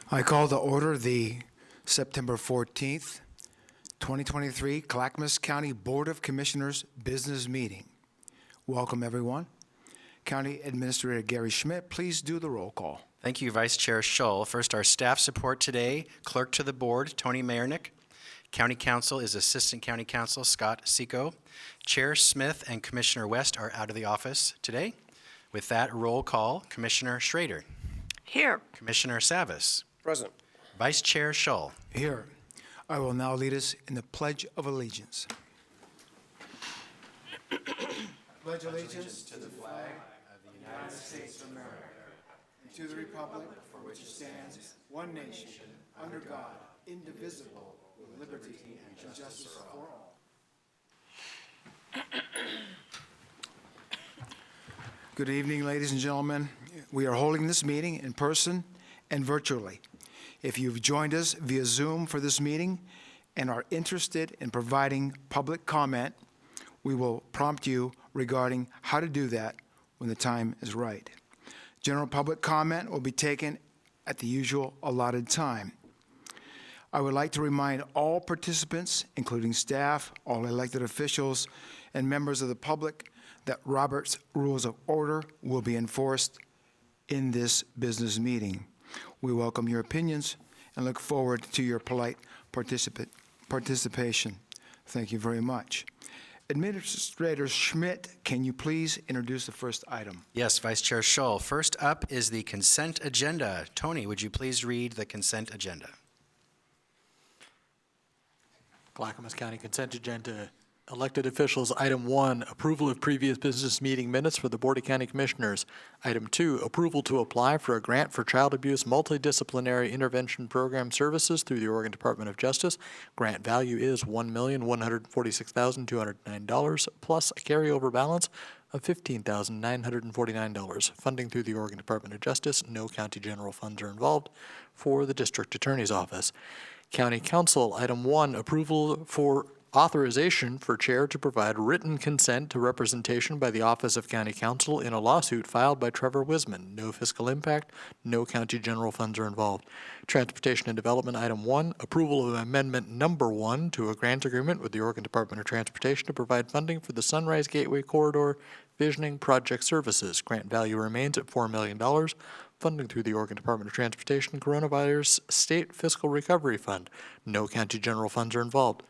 I call to order the September 14th, 2023 Clackamas County Board of Commissioners Business Meeting. Welcome, everyone. County Administrator Gary Schmidt, please do the roll call. Thank you, Vice Chair Shull. First, our staff support today. Clerk to the Board, Tony Mayernick. County Counsel is Assistant County Counsel Scott Seco. Chair Smith and Commissioner West are out of the office today. With that, roll call. Commissioner Schrader. Here. Commissioner Savas. Present. Vice Chair Shull. Here, I will now lead us in the Pledge of Allegiance. Pledge allegiance to the flag of the United States of America and to the republic for which it stands, one nation, under God, indivisible, with liberty and justice for all. Good evening, ladies and gentlemen. We are holding this meeting in person and virtually. If you've joined us via Zoom for this meeting and are interested in providing public comment, we will prompt you regarding how to do that when the time is right. General public comment will be taken at the usual allotted time. I would like to remind all participants, including staff, all elected officials, and members of the public that Robert's Rules of Order will be enforced in this business meeting. We welcome your opinions and look forward to your polite participation. Thank you very much. Administrator Schmidt, can you please introduce the first item? Yes, Vice Chair Shull. First up is the consent agenda. Tony, would you please read the consent agenda? Clackamas County Consent Agenda. Elected officials, Item 1, approval of previous business meeting minutes for the Board of County Commissioners. Item 2, approval to apply for a grant for child abuse multidisciplinary intervention program services through the Oregon Department of Justice. Grant value is $1,146,209 plus a carryover balance of $15,949. Funding through the Oregon Department of Justice. No county general funds are involved for the District Attorney's Office. County Council, Item 1, approval for authorization for chair to provide written consent to representation by the Office of County Counsel in a lawsuit filed by Trevor Wisman. No fiscal impact, no county general funds are involved. Transportation and Development, Item 1, approval of Amendment Number 1 to a grant agreement with the Oregon Department of Transportation to provide funding for the Sunrise Gateway Corridor Visioning Project Services. Grant value remains at $4 million. Funding through the Oregon Department of Transportation Coronavirus State Fiscal Recovery Fund. No county general funds are involved.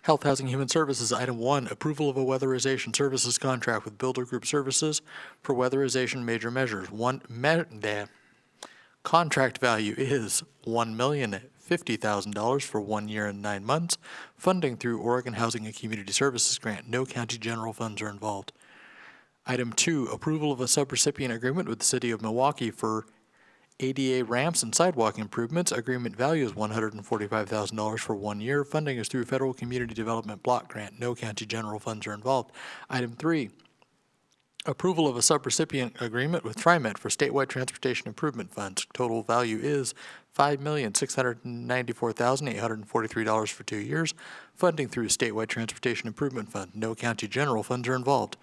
Health, Housing, Human Services, Item 1, approval of a weatherization services contract with Builder Group Services for weatherization major measures. Contract value is $1,050,000 for 1 year and 9 months. Funding through Oregon Housing and Community Services Grant. No county general funds are involved. Item 2, approval of a subrecipient agreement with the City of Milwaukee for ADA ramps and sidewalk improvements. Agreement value is $145,000 for 1 year. Funding is through Federal Community Development Block Grant. No county general funds are involved. Item 3, approval of a subrecipient agreement with TriMet for statewide transportation improvement funds. Total value is $5,694,843 for 2 years. Funding through statewide transportation improvement fund. No county general funds are involved.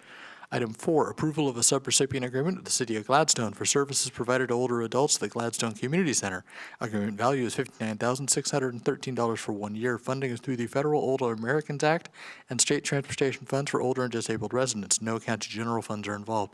Item 4, approval of a subrecipient agreement with the City of Gladstone for services provided to older adults at the Gladstone Community Center. Agreement value is $59,613 for 1 year. Funding is through the Federal Older Americans Act and state transportation funds for older and disabled residents. No county general funds are involved.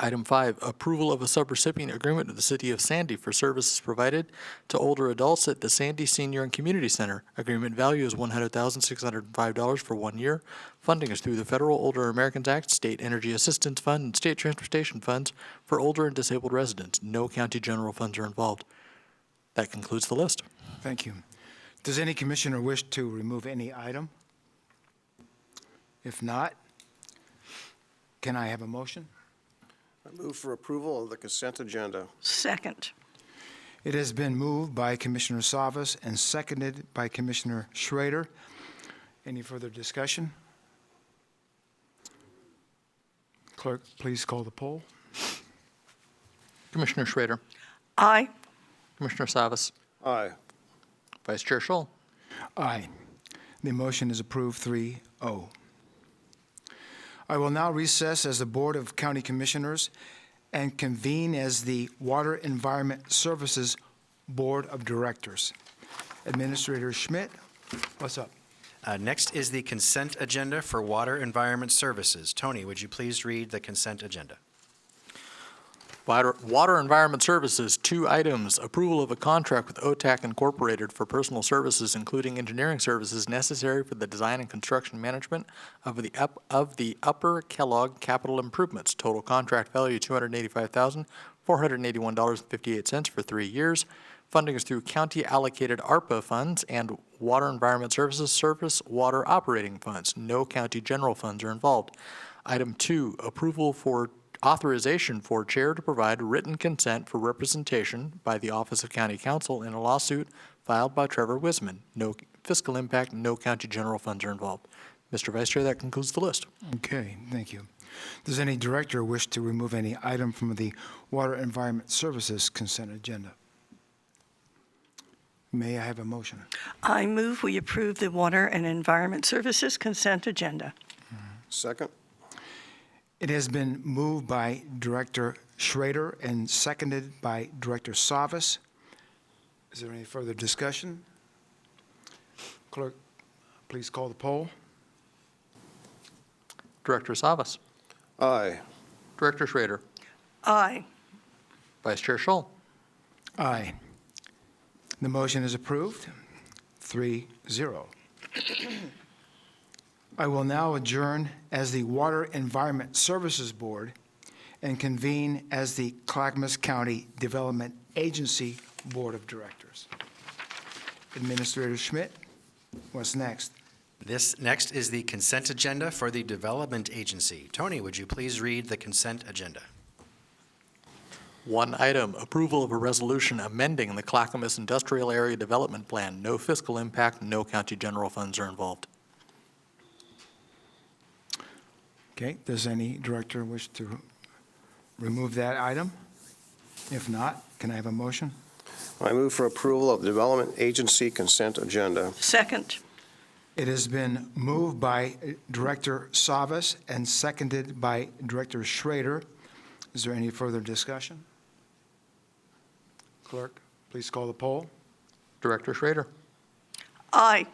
Item 5, approval of a subrecipient agreement with the City of Sandy for services provided to older adults at the Sandy Senior and Community Center. Agreement value is $100,605 for 1 year. Funding is through the Federal Older Americans Act, State Energy Assistance Fund, and State Transportation Funds for older and disabled residents. No county general funds are involved. That concludes the list. Thank you. Does any commissioner wish to remove any item? If not, can I have a motion? I move for approval of the consent agenda. Second. It has been moved by Commissioner Savas and seconded by Commissioner Schrader. Any further discussion? Clerk, please call the poll. Commissioner Schrader. Aye. Commissioner Savas. Aye. Vice Chair Shull. Aye. The motion is approved 3-0. I will now recess as the Board of County Commissioners and convene as the Water Environment Services Board of Directors. Administrator Schmidt, what's up? Next is the consent agenda for Water Environment Services. Tony, would you please read the consent agenda? Water Environment Services, 2 items. Approval of a contract with OTAC Incorporated for personal services, including engineering services necessary for the design and construction management of the Upper Kellogg capital improvements. Total contract value $285,481.58 for 3 years. Funding is through county-allocated ARPA funds and Water Environment Services Surface Water Operating Funds. No county general funds are involved. Item 2, approval for authorization for chair to provide written consent for representation by the Office of County Counsel in a lawsuit filed by Trevor Wisman. No fiscal impact, no county general funds are involved. Mr. Vice Chair, that concludes the list. Okay, thank you. Does any director wish to remove any item from the Water Environment Services consent agenda? May I have a motion? I move we approve the Water and Environment Services consent agenda. Second? It has been moved by Director Schrader and seconded by Director Savas. Is there any further discussion? Clerk, please call the poll. Director Savas. Aye. Director Schrader. Aye. Vice Chair Scholl. Aye. The motion is approved, 3-0. I will now adjourn as the Water Environment Services Board and convene as the Clackamas County Development Agency Board of Directors. Administrator Schmidt, what's next? This next is the consent agenda for the Development Agency. Tony, would you please read the consent agenda? 1 item, approval of a resolution amending the Clackamas Industrial Area Development Plan. No fiscal impact, no county general funds are involved. Okay, does any director wish to remove that item? If not, can I have a motion? I move for approval of the Development Agency consent agenda. Second. It has been moved by Director Savas and seconded by Director Schrader. Is there any further discussion? Clerk, please call the poll. Director Schrader. Aye.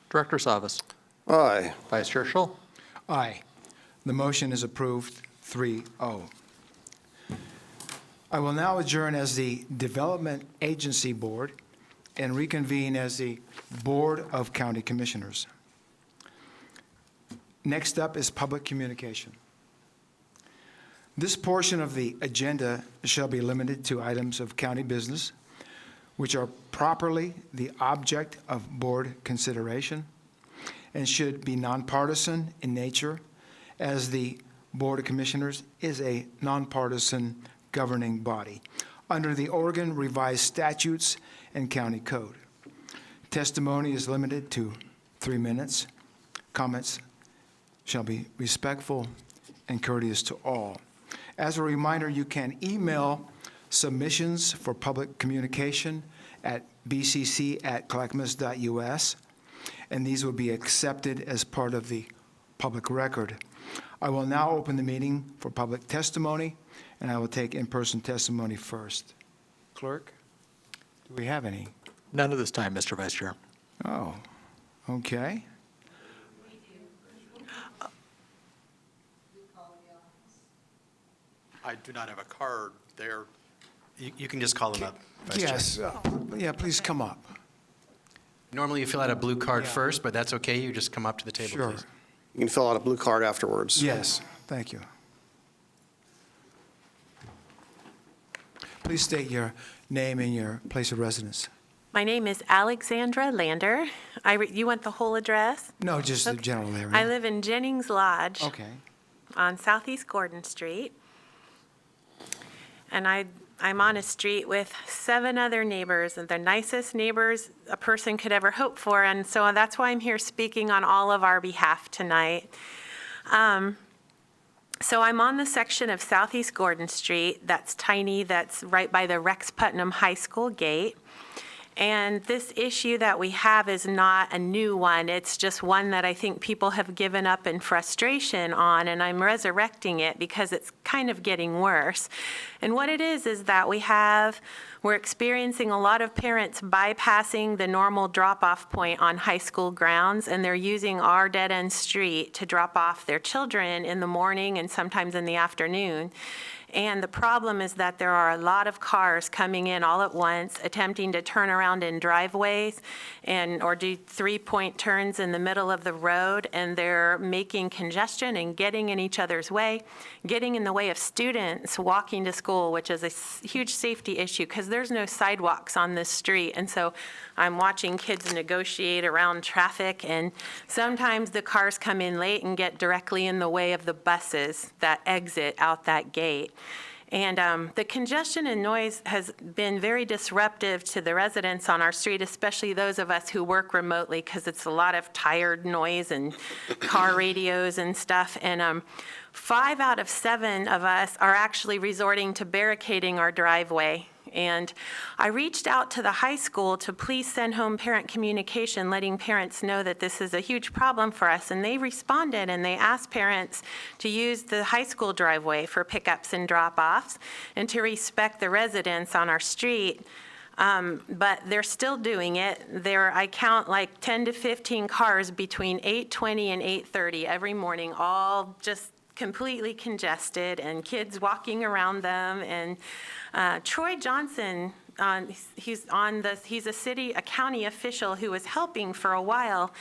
Director Savas. Aye. Vice Chair Scholl. Aye. The motion is approved, 3-0. I will now adjourn as the Development Agency Board and reconvene as the Board of County Commissioners. Next up is public communication. This portion of the agenda shall be limited to items of county business, which are properly the object of board consideration and should be nonpartisan in nature, as the Board of Commissioners is a nonpartisan governing body under the Oregon Revised Statutes and County Code. Testimony is limited to 3 minutes. Comments shall be respectful and courteous to all. As a reminder, you can email submissions for public communication at bcc@clackamas.us, and these will be accepted as part of the public record. I will now open the meeting for public testimony, and I will take in-person testimony first. Clerk, do we have any? None at this time, Mr. Vice Chair. Oh, okay. I do not have a card there. You can just call them up, Vice Chair. Yes, yeah, please come up. Normally you fill out a blue card Yeah. first, but that's okay. You just come up to the table, Sure. please. You can fill out a blue card afterwards. Yes, thank you. Please state your name and your place of residence. My name is Alexandra Lander. You want the whole address? No, just the Okay. general area. I live in Jennings Lodge Okay, on Southeast Gordon Street. And I'm on a street with 7 other neighbors, and the nicest neighbors a person could ever hope for. And so that's why I'm here speaking on all of our behalf tonight. So I'm on the section of Southeast Gordon Street that's tiny, that's right by the Rex Putnam High School gate. And this issue that we have is not a new one. It's just one that I think people have given up in frustration on, and I'm resurrecting it because it's kind of getting worse. And what it is that we're experiencing a lot of parents bypassing the normal drop-off point on high school grounds, and they're using our dead-end street to drop off their children in the morning and sometimes in the afternoon. And the problem is that there are a lot of cars coming in all at once, attempting to turn around in driveways or do three-point turns in the middle of the road, and they're making congestion and getting in each other's way, getting in the way of students walking to school, which is a huge safety issue because there's no sidewalks on this street. And so I'm watching kids negotiate around traffic, and sometimes the cars come in late and get directly in the way of the buses that exit out that gate. And the congestion and noise has been very disruptive to the residents on our street, especially those of us who work remotely, because it's a lot of tired noise and car radios and stuff. And 5 out of 7 of us are actually resorting to barricading our driveway. And I reached out to the high school to please send home parent communication, letting parents know that this is a huge problem for us. And they responded, and they asked parents to use the high school driveway for pickups and drop-offs and to respect the residents on our street. But they're still doing it. I count like 10 to 15 cars between 8:20 and 8:30 every morning, all just completely congested, and kids walking around them. And Troy Johnson, he's a county official who was helping for a while.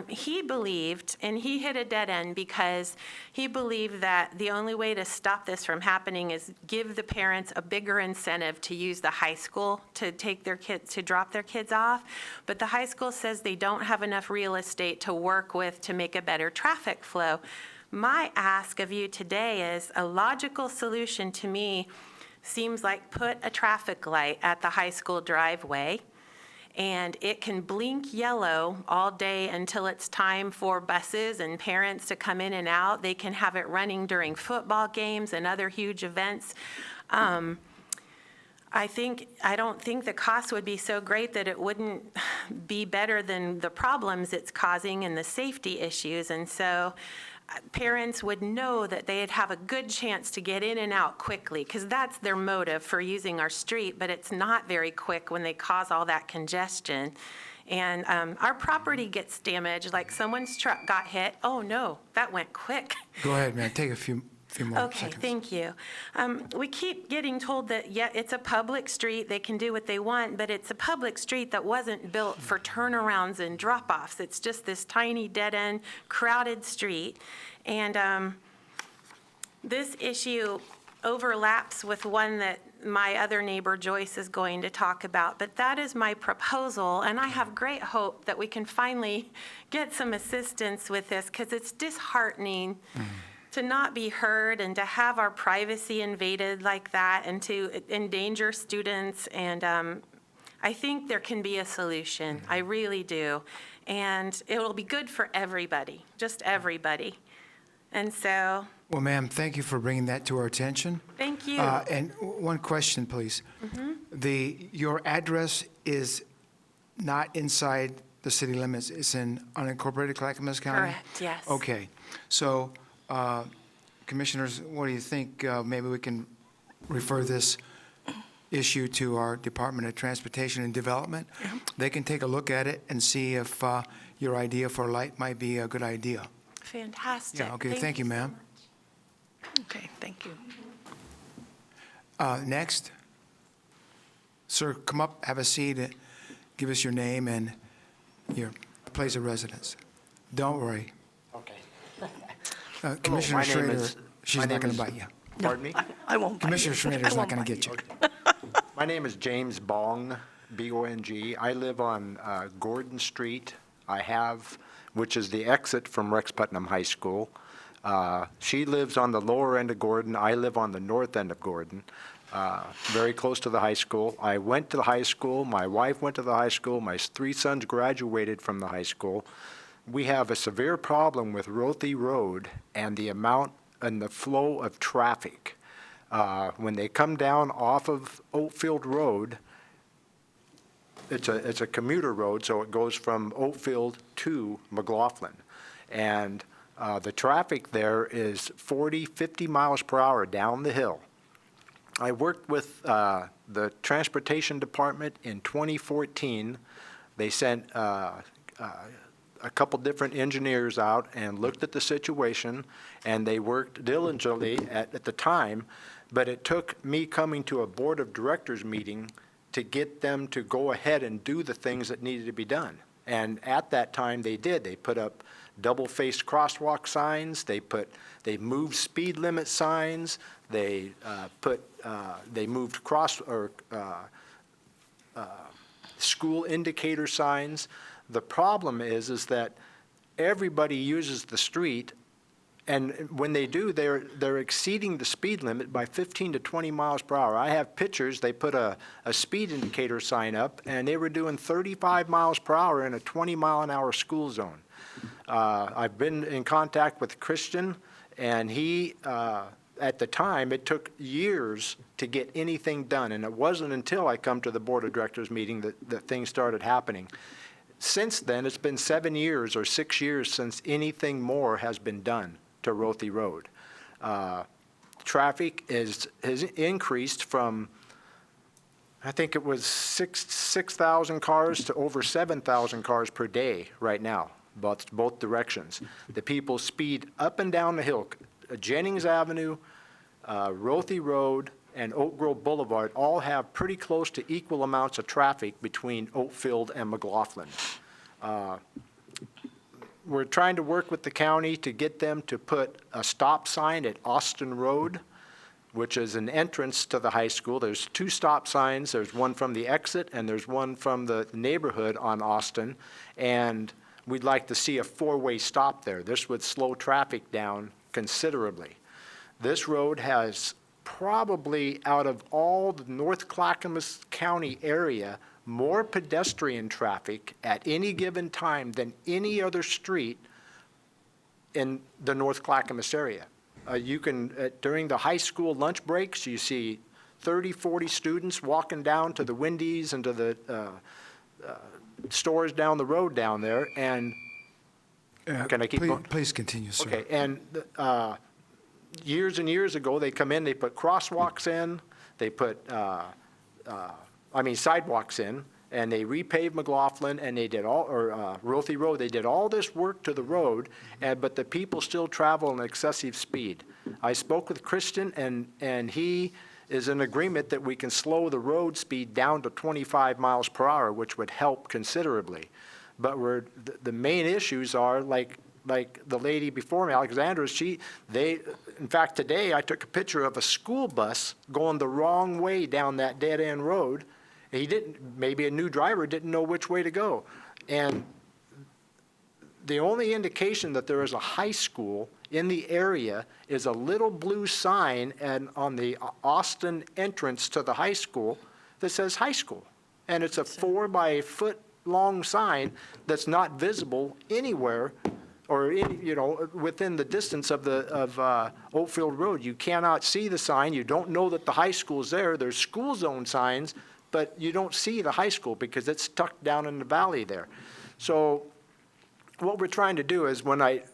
He believed, and he hit a dead end because he believed that the only way to stop this from happening is give the parents a bigger incentive to use the high school to drop their kids off. But the high school says they don't have enough real estate to work with to make a better traffic flow. My ask of you today is a logical solution to me seems like put a traffic light at the high school driveway, and it can blink yellow all day until it's time for buses and parents to come in and out. They can have it running during football games and other huge events. I don't think the cost would be so great that it wouldn't be better than the problems it's causing and the safety issues. And so parents would know that they'd have a good chance to get in and out quickly, because that's their motive for using our street, but it's not very quick when they cause all that congestion. And our property gets damaged, like someone's truck got hit. Oh, no, that went quick. Go ahead, man. Take a few more Okay, seconds. thank you. We keep getting told that, yeah, it's a public street, they can do what they want, but it's a public street that wasn't built for turnarounds and drop-offs. It's just this tiny, dead-end, crowded street. And this issue overlaps with one that my other neighbor Joyce is going to talk about, but that is my proposal, and I have great hope that we can finally get some assistance with this, because it's disheartening to not be heard and to have our privacy invaded like that and to endanger students. And I think there can be a solution. I really do. And it will be good for everybody, just everybody. And so, Well, ma'am, thank you for bringing that to our attention. thank you. And one question, please. Your address is not inside the city limits. It's in unincorporated Clackamas County? Correct, yes. Okay. So, commissioners, what do you think? Maybe we can refer this issue to our Department of Transportation and Development. They can take a look at it and see if your idea for a light might be a good idea. Fantastic. Yeah, okay, thank you, ma'am. Okay, thank you. Next. Sir, come up, have a seat, give us your name and your place of residence. Don't worry. Okay. Commissioner my name Schrader, is- she's my not name going is- to bite you. Pardon me? I won't bite Commissioner you. Schrader's I not won't going to bite get you. My name is James Bong, B-O-N-G. I live on Gordon Street. I have, which is the exit from Rex Putnam High School. She lives on the lower end of Gordon. I live on the north end of Gordon, very close to the high school. I went to the high school. My wife went to the high school. My 3 sons graduated from the high school. We have a severe problem with Rothy Road and the amount and the flow of traffic. When they come down off of Oatfield Road, it's a commuter road, so it goes from Oakfield to McLaughlin. And the traffic there is 40, 50 miles per hour down the hill. I worked with the Transportation Department in 2014. They sent a couple different engineers out and looked at the situation, and they worked diligently at the time, but it took me coming to a board of directors meeting to get them to go ahead and do the things that needed to be done. And at that time, they did. They put up double-faced crosswalk signs. They moved speed limit signs. They moved school indicator signs. The problem is that everybody uses the street, and when they do, they're exceeding the speed limit by 15 to 20 miles per hour. I have pictures. They put a speed indicator sign up, and they were doing 35 miles per hour in a 20-mile-an-hour school zone. I've been in contact with Christian, and he, at the time, it took years to get anything done, and it wasn't until I come to the board of directors meeting that things started happening. Since then, it's been 7 years or 6 years since anything more has been done to Rothy Road. Traffic has increased from, I think it was 6,000 cars to over 7,000 cars per day right now, both directions. The people speed up and down the hill. Jennings Avenue, Rothy Road, and Oak Grove Boulevard all have pretty close to equal amounts of traffic between Oakfield and McLaughlin. We're trying to work with the county to get them to put a stop sign at Austin Road, which is an entrance to the high school. There's 2 stop signs. There's one from the exit, and there's one from the neighborhood on Austin. And we'd like to see a 4-way stop there. This would slow traffic down considerably. This road has probably, out of all the North Clackamas County area, more pedestrian traffic at any given time than any other street in the North Clackamas area. You can, during the high school lunch breaks, you see 30, 40 students walking down to the Wendy's and to the stores down the road down there, and can I keep going? Please continue, sir. Okay, and years and years ago, they come in, they put crosswalks in, they put, sidewalks in, and they repaved McLaughlin, and they did Rothy Road, they did all this work to the road, but the people still travel in excessive speed. I spoke with Christian, and he is in agreement that we can slow the road speed down to 25 miles per hour, which would help considerably. But the main issues are like the lady before me, Alexandra, in fact, today I took a picture of a school bus going the wrong way down that dead-end road. Maybe a new driver didn't know which way to go. And the only indication that there is a high school in the area is a little blue sign on the Austin entrance to the high school that says high school. And it's a 4-by-foot-long sign that's not visible anywhere or within the distance of Oakfield Road. You cannot see the sign. You don't know that the high school's there. There's school zone signs, but you don't see the high school because it's tucked down in the valley there. So what we're trying to do is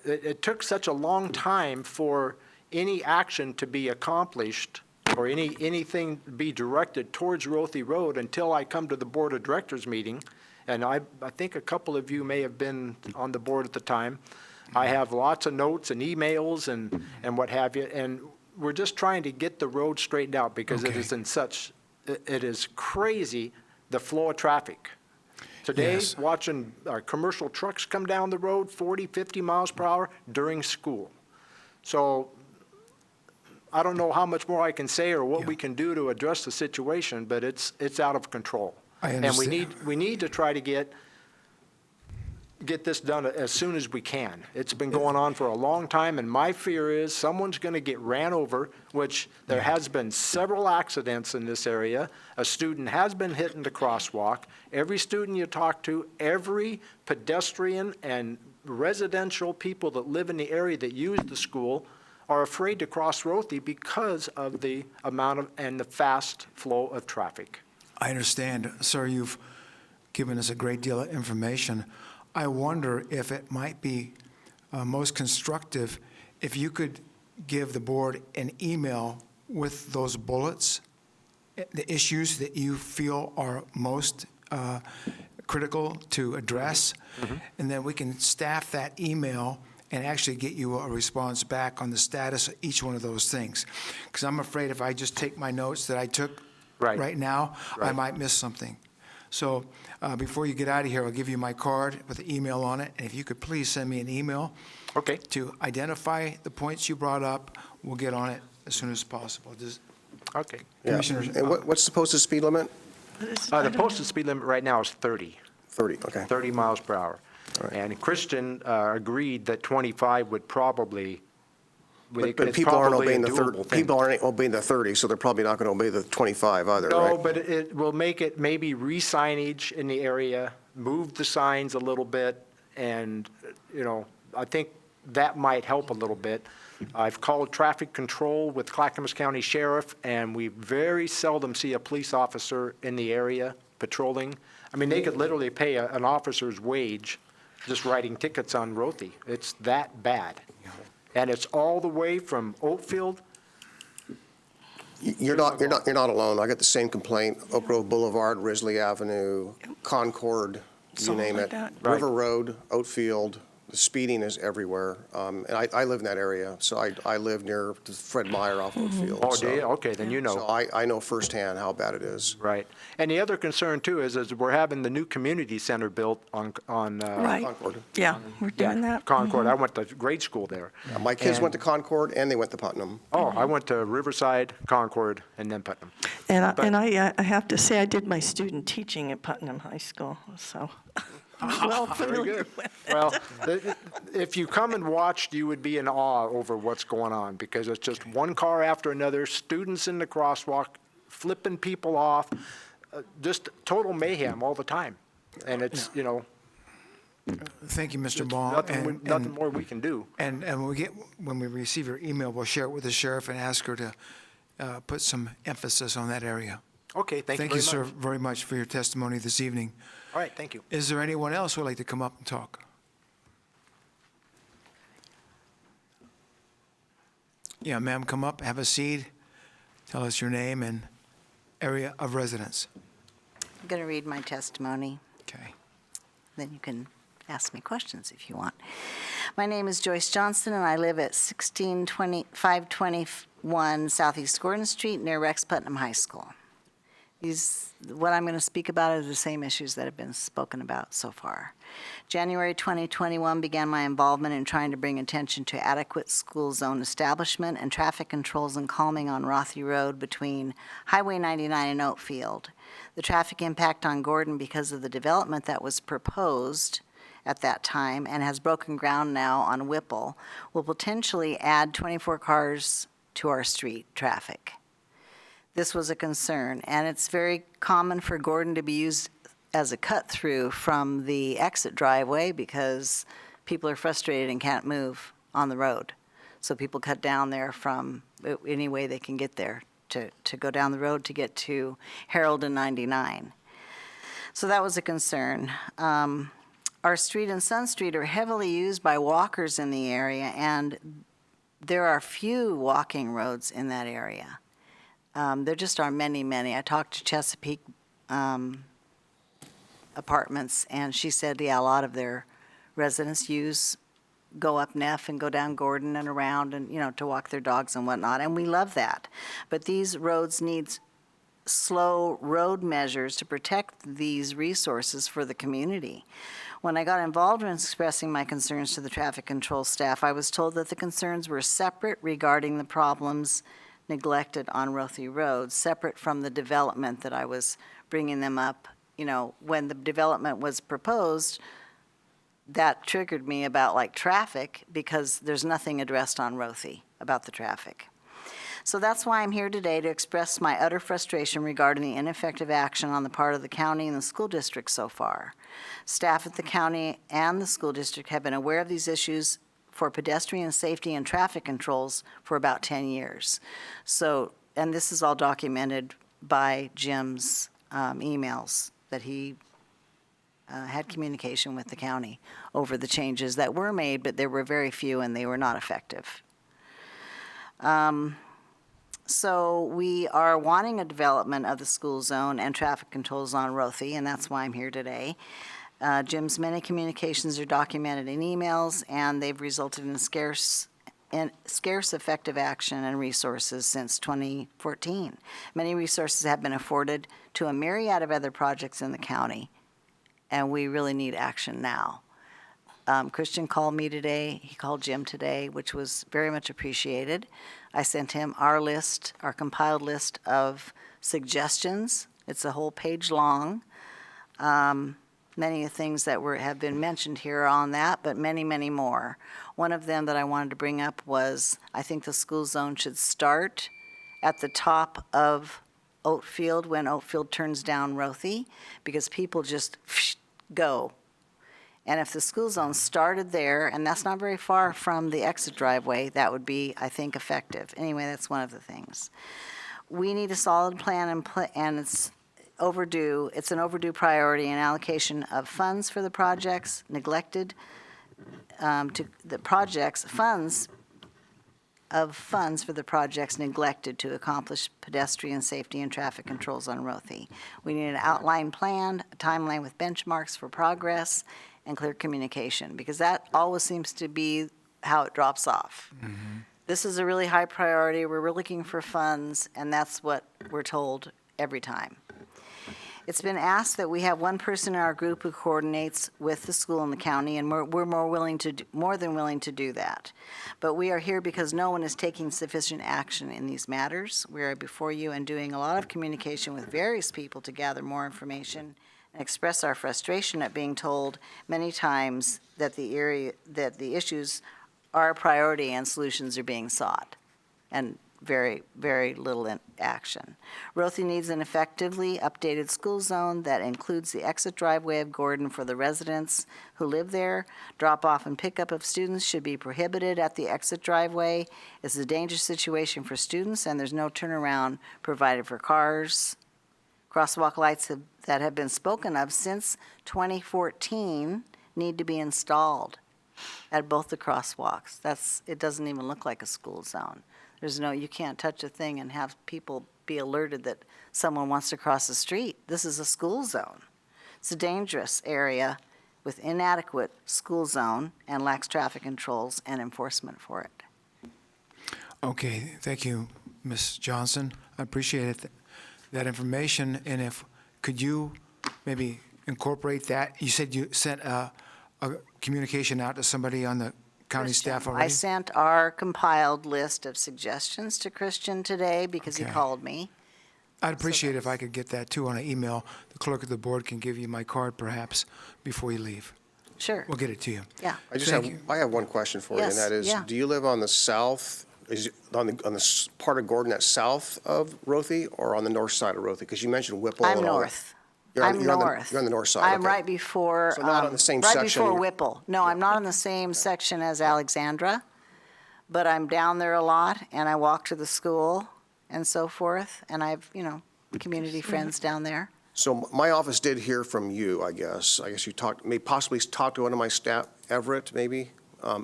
it took such a long time for any action to be accomplished or anything be directed towards Rothy Road until I come to the board of directors meeting. And I think a couple of you may have been on the board at the time. I have lots of notes and emails and what have you, and we're just trying to get the road straightened out because Okay. it is crazy, the flow of traffic. Today, Yes. watching our commercial trucks come down the road 40, 50 miles per hour during school. So I don't know how much more I can say or what we can do to address the situation, but it's out of control. I And understand. we need to try to get this done as soon as we can. It's been going on for a long time, and my fear is someone's going to get ran over, which there has been several accidents in this area. A student has been hit in the crosswalk. Every student you talk to, every pedestrian and residential people that live in the area that use the school are afraid to cross Rothy because of the amount of and the fast flow of traffic. I understand. Sir, you've given us a great deal of information. I wonder if it might be most constructive if you could give the board an email with those bullets, the issues that you feel are most critical to address, and then we can staff that email and actually get you a response back on the status of each one of those things. Because I'm afraid if I just take my notes that I took right now, I Right. might miss something. So before you get out of here, I'll give you my card with the email on it, and if you could please send me an email Okay. to identify the points you brought up, we'll get on it as soon as possible. Okay. Yeah. Commissioners, And what's the posted speed limit? The posted speed limit right now is 30. 30, okay. 30 miles per hour. All right. And Christian agreed that 25 would probably, But it's people aren't probably a obeying the doable 30, thing. people aren't obeying the 30, so they're probably not going to obey the 25 either, No, right? but it will make it maybe re-signage in the area, move the signs a little bit, and, I think that might help a little bit. I've called traffic control with Clackamas County Sheriff, and we very seldom see a police officer in the area patrolling. I mean, they could literally pay an officer's wage just writing tickets on Rothy. It's that bad. And it's all the way from Oakfield. You're not alone. I got the same complaint, Oak Grove Boulevard, Risley Avenue, Concord, you Something name like it. that. River Road, Oatfield, the speeding is everywhere. And I live in that area, so I live near the Fred Meyer off Oatfield. Oh, so- do you? Okay, then you know. So I know firsthand how bad it is. Right. And the other concern too is we're having the new community center built on Right. Concord. Yeah, we're doing that. Concord. I went to grade school there. My kids went to Concord and they went to Putnam. Oh, I went to Riverside, Concord, and then Putnam. And I have to say, I did my student teaching at Putnam High School, so I'm well familiar with it. Well, if you come and watched, you would be in awe over what's going on because it's just one car after another, students in the crosswalk, flipping people off, just total mayhem all the time. And it's, thank you, Mr. Ball. nothing more we can do. And when we receive your email, we'll share it with the sheriff and ask her to put some emphasis on that area. Okay, thank you Thank you, very sir, much. very much for your testimony this evening. All right, thank you. Is there anyone else who would like to come up and talk? Yeah, ma'am, come up, have a seat, tell us your name and area of residence. I'm going to read my testimony, Okay. then you can ask me questions if you want. My name is Joyce Johnston, and I live at 521 Southeast Gordon Street near Rex Putnam High School. What I'm going to speak about are the same issues that have been spoken about so far. January 2021 began my involvement in trying to bring attention to adequate school zone establishment and traffic controls and calming on Rothy Road between Highway 99 and Oatfield. The traffic impact on Gordon because of the development that was proposed at that time and has broken ground now on Whipple will potentially add 24 cars to our street traffic. This was a concern, and it's very common for Gordon to be used as a cut-through from the exit driveway because people are frustrated and can't move on the road. So people cut down there from any way they can get there to go down the road to get to Harold and 99. So that was a concern. Our street and Sun Street are heavily used by walkers in the area, and there are few walking roads in that area. There just are many, many. I talked to Chesapeake Apartments, and she said, yeah, a lot of their residents go up Neff and go down Gordon and around and, to walk their dogs and whatnot, and we love that. But these roads need slow road measures to protect these resources for the community. When I got involved in expressing my concerns to the traffic control staff, I was told that the concerns were separate regarding the problems neglected on Rothy Road, separate from the development that I was bringing them up. When the development was proposed, that triggered me about traffic because there's nothing addressed on Rothy about the traffic. So that's why I'm here today to express my utter frustration regarding the ineffective action on the part of the county and the school district so far. Staff at the county and the school district have been aware of these issues for pedestrian safety and traffic controls for about 10 years. So, and this is all documented by Jim's emails that he had communication with the county over the changes that were made, but there were very few and they were not effective. So we are wanting a development of the school zone and traffic controls on Rothy, and that's why I'm here today. Jim's many communications are documented in emails, and they've resulted in scarce effective action and resources since 2014. Many resources have been afforded to a myriad of other projects in the county, and we really need action now. Christian called me today, he called Jim today, which was very much appreciated. I sent him our list, our compiled list of suggestions. It's a whole page long. Many of the things that have been mentioned here are on that, but many, many more. One of them that I wanted to bring up was, I think the school zone should start at the top of Oatfield when Oatfield turns down Rothy, because people just go. And if the school zone started there, and that's not very far from the exit driveway, that would be, I think, effective. Anyway, that's one of the things. We need a solid plan, and it's overdue. It's an overdue priority, and allocation of funds for the projects neglected. Funds for the projects neglected to accomplish pedestrian safety and traffic controls on Rothy. We need an outline plan, a timeline with benchmarks for progress, and clear communication, because that always seems to be how it drops off. Mm-hmm. This is a really high priority. We're looking for funds, and that's what we're told every time. It's been asked that we have one person in our group who coordinates with the school and the county, and we're more than willing to do that. But we are here because no one is taking sufficient action in these matters. We are before you and doing a lot of communication with various people to gather more information and express our frustration at being told many times that the issues are a priority and solutions are being sought, and very, very little in action. Rothy needs an effectively updated school zone that includes the exit driveway of Gordon for the residents who live there. Drop-off and pickup of students should be prohibited at the exit driveway. It's a dangerous situation for students, and there's no turnaround provided for cars. Crosswalk lights that have been spoken of since 2014 need to be installed at both the crosswalks. It doesn't even look like a school zone. You can't touch a thing and have people be alerted that someone wants to cross the street. This is a school zone. It's a dangerous area with inadequate school zone and lacks traffic controls and enforcement for it. Okay, thank you, Ms. Johnson. I appreciate that information. And could you maybe incorporate that? You said you sent a communication out to somebody on the county staff already? I sent our compiled list of suggestions to Christian today because he Okay. called me. I'd appreciate it if I could get that too on an email. The clerk of the board can give you my card perhaps before you leave. Sure. We'll get it to you. Yeah. I have one question for you, and Yes, that is, yeah. do you live on the south, on the part of Gordon that's south of Rothy, or on the north side of Rothy? Because you mentioned Whipple. I'm and all that. north. You're on north. You're on the north side. I'm okay. right before. So not on the same right section. before Whipple. No, I'm not on the same section as Alexandra, but I'm down there a lot, and I walk to the school and so forth, and I've, community friends down there. So my office did hear from you, I guess. I guess you possibly talked to one of my staff, Everett, maybe.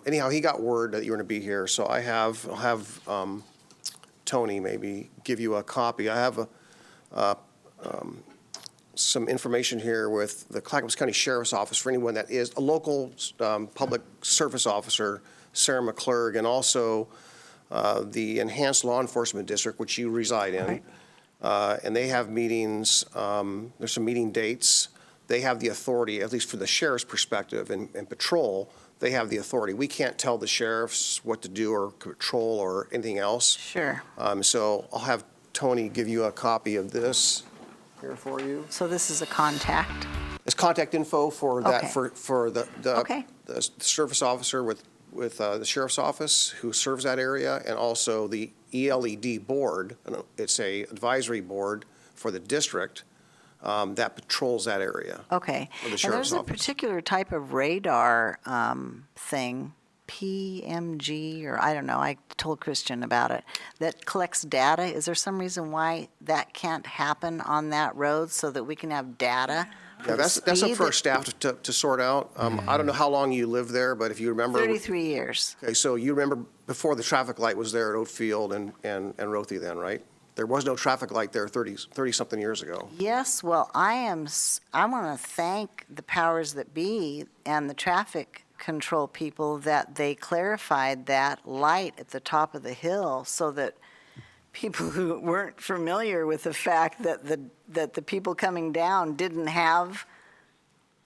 Anyhow, he got word that you were going to be here, so I'll have Tony maybe give you a copy. I have some information here with the Clackamas County Sheriff's Office for anyone that is a local public service officer, Sarah McClurg, and also the Enhanced Law Enforcement District, which you reside in. Right. And they have meetings, there's some meeting dates. They have the authority, at least for the sheriff's perspective and patrol, they have the authority. We can't tell the sheriffs what to do or patrol or anything else. Sure. So I'll have Tony give you a copy of this here for you. So this is a contact. It's contact info for that, Okay. for Okay. the service officer with the sheriff's office who serves that area, and also the ELED board. It's a advisory board for the district that patrols that area. Okay. For the And sheriff's there's a office. particular type of radar thing, PMG, or I don't know, I told Christian about it, that collects data. Is there some reason why that can't happen on that road so that we can have data Yeah, that's up speed for our that- staff to sort out. I don't know how long you lived there, but if you remember. 33 years. Okay, so you remember before the traffic light was there at Oatfield and Rothy then, right? There was no traffic light there 30-something years ago. Yes, well, I want to thank the powers that be and the traffic control people that they clarified that light at the top of the hill so that people who weren't familiar with the fact that the people coming down didn't have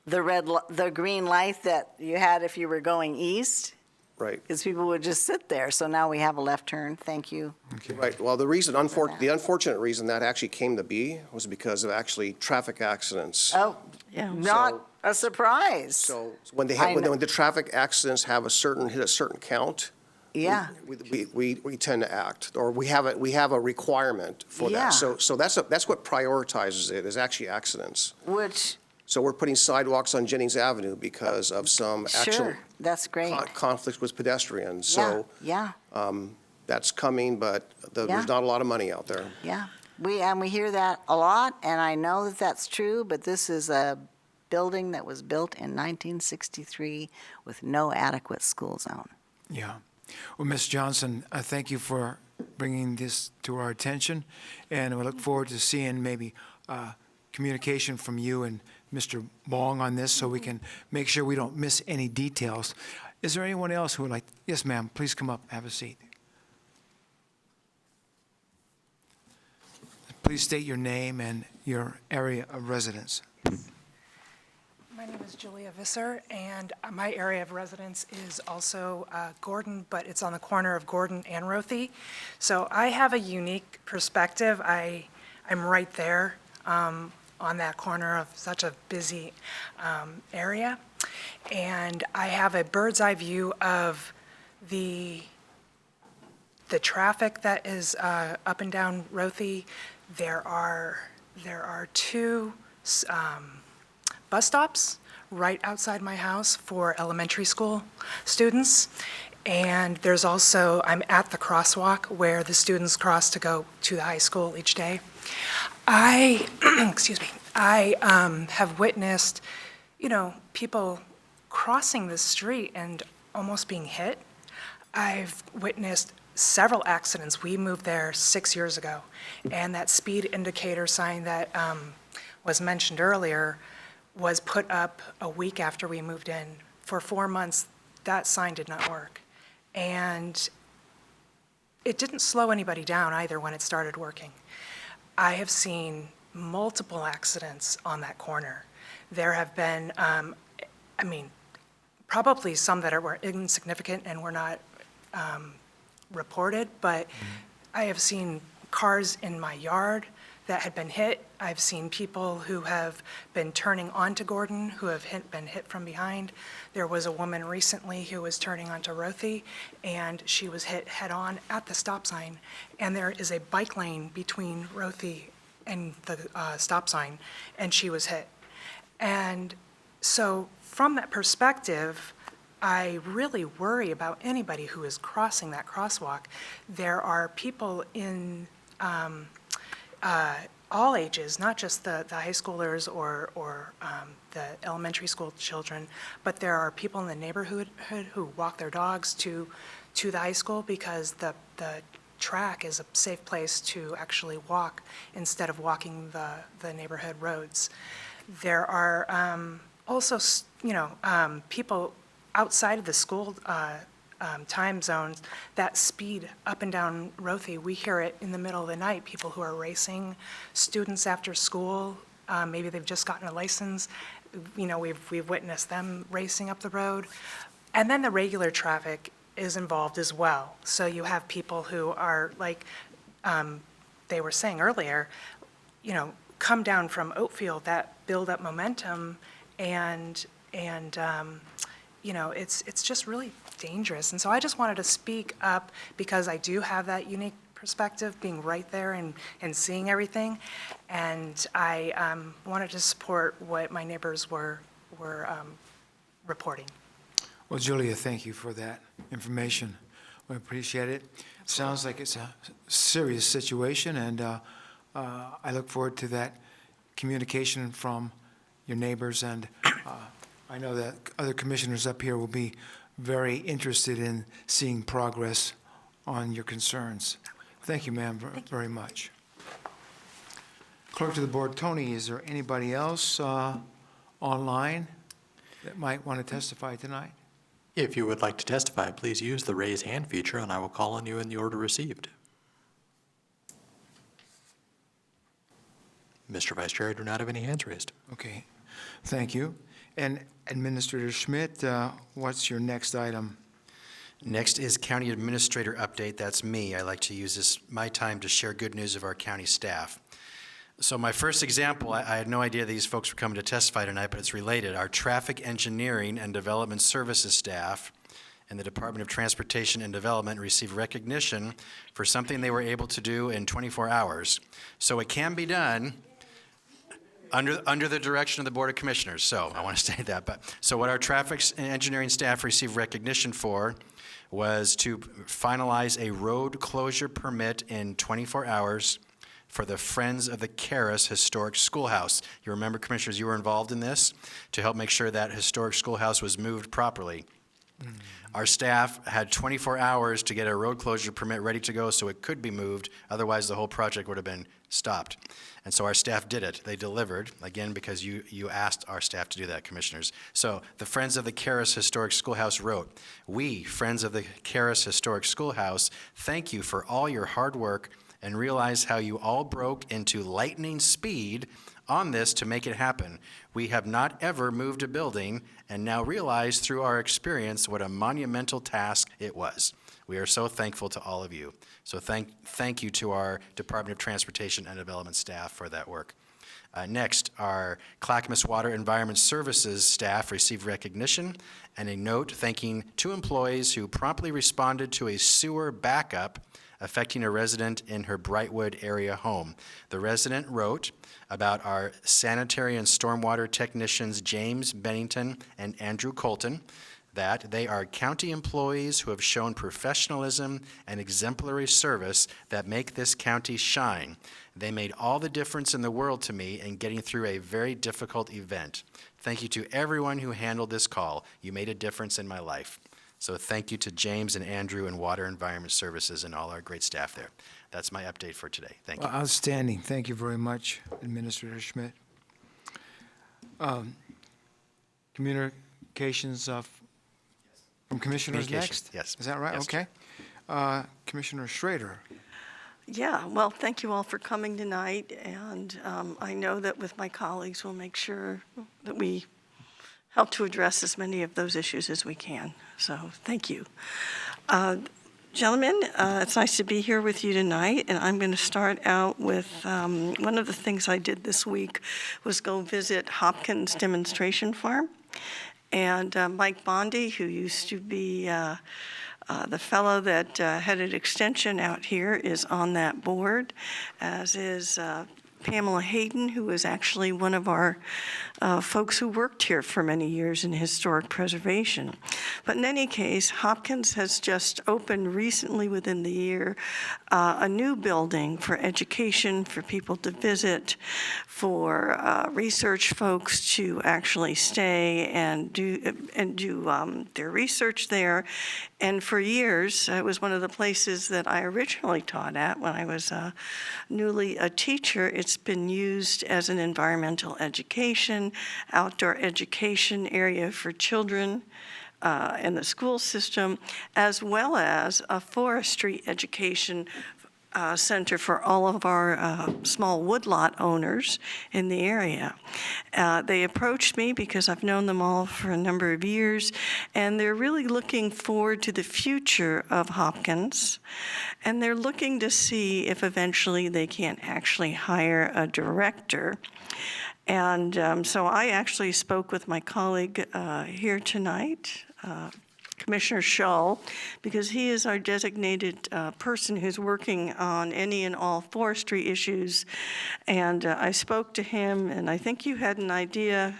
the green light that you had if you were going east, Right, because people would just sit there. So now we have a left turn. Thank you. right. Well, the unfortunate reason that actually came to be was because of actually traffic accidents. Oh, Yeah. not a surprise. So when they I have, when know. when the traffic accidents have hit a certain count, Yeah. we tend to act, or we have a requirement for Yeah. that. So that's what prioritizes it, is actually accidents. Which, So we're putting sidewalks on Jennings Avenue because of some actual sure, that's great. conflict with pedestrians. Yeah, So yeah, that's coming, but Yeah. there's not a lot of money out there. yeah. We hear that a lot, and I know that that's true, but this is a building that was built in 1963 with no adequate school zone. Yeah. Well, Ms. Johnson, I thank you for bringing this to our attention, and we look forward to seeing maybe communication from you and Mr. Bong on this so we can make sure we don't miss any details. Is there anyone else who would like? Yes, ma'am. Please come up, have a seat. Please state your name and your area of residence. My name is Julia Visser, and my area of residence is also Gordon, but it's on the corner of Gordon and Rothy. So I have a unique perspective. I'm right there on that corner of such a busy area. And I have a bird's eye view of the traffic that is up and down Rothy. There are two bus stops right outside my house for elementary school students. And there's also, I'm at the crosswalk where the students cross to go to the high school each day. I, excuse me, I have witnessed, people crossing the street and almost being hit. I've witnessed several accidents. We moved there 6 years ago, and that speed indicator sign that was mentioned earlier was put up a week after we moved in. For 4 months, that sign did not work. And it didn't slow anybody down either when it started working. I have seen multiple accidents on that corner. There have been, probably some that were insignificant and were not reported, but I have seen cars in my yard that had been hit. I've seen people who have been turning onto Gordon who have been hit from behind. There was a woman recently who was turning onto Rothy, and she was hit head-on at the stop sign. And there is a bike lane between Rothy and the stop sign, and she was hit. And so from that perspective, I really worry about anybody who is crossing that crosswalk. There are people in all ages, not just the high schoolers or the elementary school children, but there are people in the neighborhood who walk their dogs to the high school because the track is a safe place to actually walk instead of walking the neighborhood roads. There are also, people outside of the school time zones that speed up and down Rothy. We hear it in the middle of the night, people who are racing, students after school, maybe they've just gotten a license. We've witnessed them racing up the road. And then the regular traffic is involved as well. So you have people who are, like they were saying earlier, come down from Oatfield that build up momentum, and it's just really dangerous. And so I just wanted to speak up because I do have that unique perspective, being right there and seeing everything. And I wanted to support what my neighbors were reporting. Well, Julia, thank you for that information. We appreciate it. Sounds like it's a serious situation, and I look forward to that communication from your neighbors, and I know that other commissioners up here will be very interested in seeing progress on your concerns. Thank you, ma'am, very much. Clerk to the Board, Tony, is there anybody else online that might want to testify tonight? If you would like to testify, please use the raise hand feature, and I will call on you in the order received. Mr. Vice Chair, I do not have any hands raised. Okay, thank you. And Administrator Schmidt, what's your next item? Next is County Administrator update. That's me. I like to use my time to share good news of our county staff. So my first example, I had no idea these folks were coming to testify tonight, but it's related. Our Traffic Engineering and Development Services staff in the Department of Transportation and Development received recognition for something they were able to do in 24 hours. So it can be done under the direction of the Board of Commissioners. So I want to state that. So what our traffic and engineering staff received recognition for was to finalize a road closure permit in 24 hours for the Friends of the Caras Historic Schoolhouse. You remember, Commissioners, you were involved in this to help make sure that historic schoolhouse was moved properly. Mm-hmm. Our staff had 24 hours to get a road closure permit ready to go so it could be moved. Otherwise, the whole project would have been stopped. And so our staff did it. They delivered, again, because you asked our staff to do that, Commissioners. So the Friends of the Caras Historic Schoolhouse wrote, "We, Friends of the Caras Historic Schoolhouse, thank you for all your hard work and realize how you all broke into lightning speed on this to make it happen. We have not ever moved a building and now realize through our experience what a monumental task it was. We are so thankful to all of you." So thank you to our Department of Transportation and Development staff for that work. Next, our Clackamas Water Environment Services staff received recognition and a note thanking 2 employees who promptly responded to a sewer backup affecting a resident in her Brightwood area home. The resident wrote about our sanitary and stormwater technicians James Bennington and Andrew Colton, that they are county employees who have shown professionalism and exemplary service that make this county shine. They made all the difference in the world to me in getting through a very difficult event. Thank you to everyone who handled this call. You made a difference in my life. So thank you to James and Andrew and Water Environment Services and all our great staff there. That's my update for today. Thank you. Well, outstanding. Thank you very much, Administrator Schmidt. Communications from commissioners next? Yes. Is that right? Yes. Okay. Commissioner Schrader. Yeah, well, thank you all for coming tonight, and I know that with my colleagues, we'll make sure that we help to address as many of those issues as we can. So thank you. Gentlemen, it's nice to be here with you tonight, and I'm going to start out with one of the things I did this week was go visit Hopkins Demonstration Farm. And Mike Bondi, who used to be the fellow that headed Extension out here, is on that board, as is Pamela Hayden, who is actually one of our folks who worked here for many years in historic preservation. But in any case, Hopkins has just opened recently within the year a new building for education, for people to visit, for research folks to actually stay and do their research there. And for years, it was one of the places that I originally taught at when I was newly a teacher. It's been used as an environmental education, outdoor education area for children in the school system, as well as a forestry education center for all of our small woodlot owners in the area. They approached me because I've known them all for a number of years, and they're really looking forward to the future of Hopkins, and they're looking to see if eventually they can actually hire a director. And so I actually spoke with my colleague here tonight, Commissioner Shull, because he is our designated person who's working on any and all forestry issues. And I spoke to him, and I think you had an idea,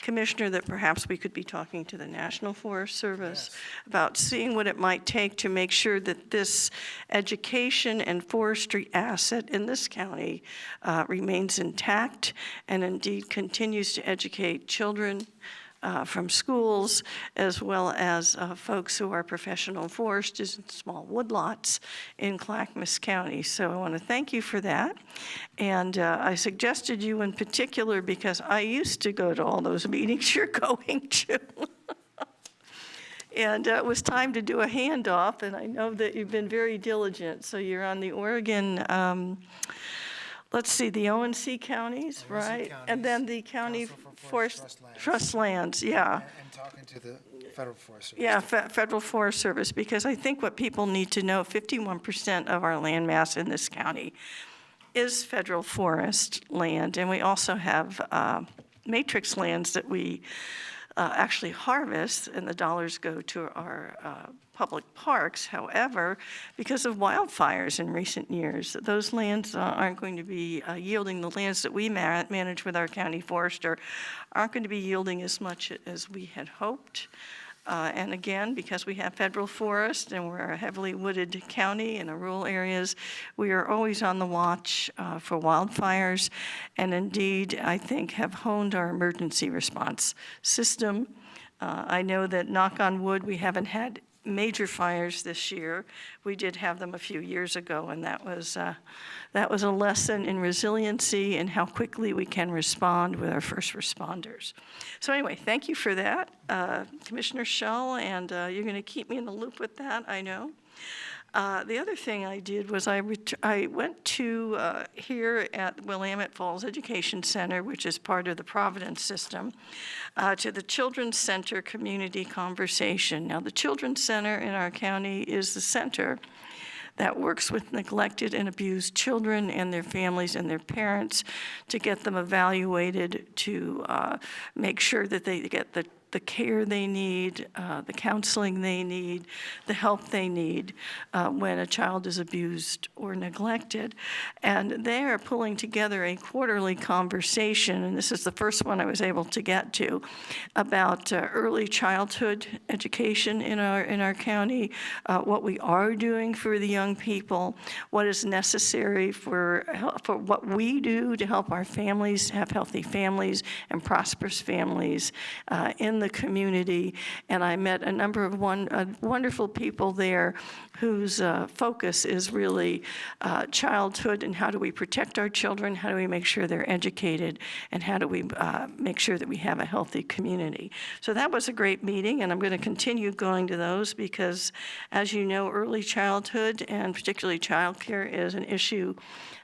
Commissioner, that perhaps we could be talking to the National Forest Service about seeing what it might take to make sure that this education and forestry asset in this county remains intact and indeed continues to educate children from schools, as well as folks who are professional foresters and small woodlots in Clackamas County. So I want to thank you for that. And I suggested you in particular because I used to go to all those meetings you're going to. And it was time to do a handoff, and I know that you've been very diligent. So you're on the Oregon, let's see, the ONC counties, right? And then the county Council for forest Trust trust lands, yeah. And talking to the Federal Forest Service. Yeah, Federal Forest Service, because I think what people need to know, 51% of our land mass in this county is federal forest land, and we also have matrix lands that we actually harvest, and the dollars go to our public parks. However, because of wildfires in recent years, those lands aren't going to be yielding. The lands that we manage with our county forester aren't going to be yielding as much as we had hoped. And again, because we have federal forest and we're a heavily wooded county in the rural areas, we are always on the watch for wildfires, and indeed, I think, have honed our emergency response system. I know that, knock on wood, we haven't had major fires this year. We did have them a few years ago, and that was a lesson in resiliency and how quickly we can respond with our first responders. So anyway, thank you for that, Commissioner Shull, and you're going to keep me in the loop with that, I know. The other thing I did was I went to here at Willamette Falls Education Center, which is part of the Providence system, to the Children's Center Community Conversation. Now, the Children's Center in our county is the center that works with neglected and abused children and their families and their parents to get them evaluated, to make sure that they get the care they need, the counseling they need, the help they need when a child is abused or neglected. And they are pulling together a quarterly conversation, and this is the first one I was able to get to, about early childhood education in our county, what we are doing for the young people, what is necessary for what we do to help our families have healthy families and prosperous families in the community. And I met a number of wonderful people there whose focus is really childhood and how do we protect our children, how do we make sure they're educated, and how do we make sure that we have a healthy community. So that was a great meeting, and I'm going to continue going to those because, as you know, early childhood and particularly childcare is an issue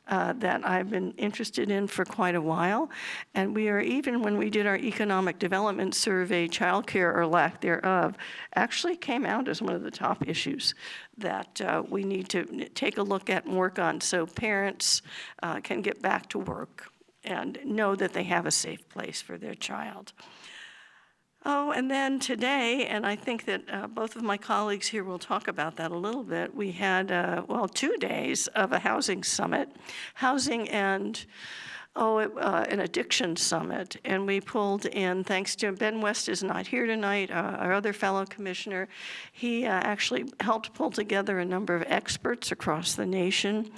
that I've been interested in for quite a while. And we are, even when we did our economic development survey, childcare or lack thereof actually came out as one of the top issues that we need to take a look at and work on so parents can get back to work and know that they have a safe place for their child. Oh, and then today, and I think that both of my colleagues here will talk about that a little bit, we had, 2 days of a housing summit, housing and an addiction summit, and we pulled in, thanks to Ben West is not here tonight, our other fellow commissioner. He actually helped pull together a number of experts across the nation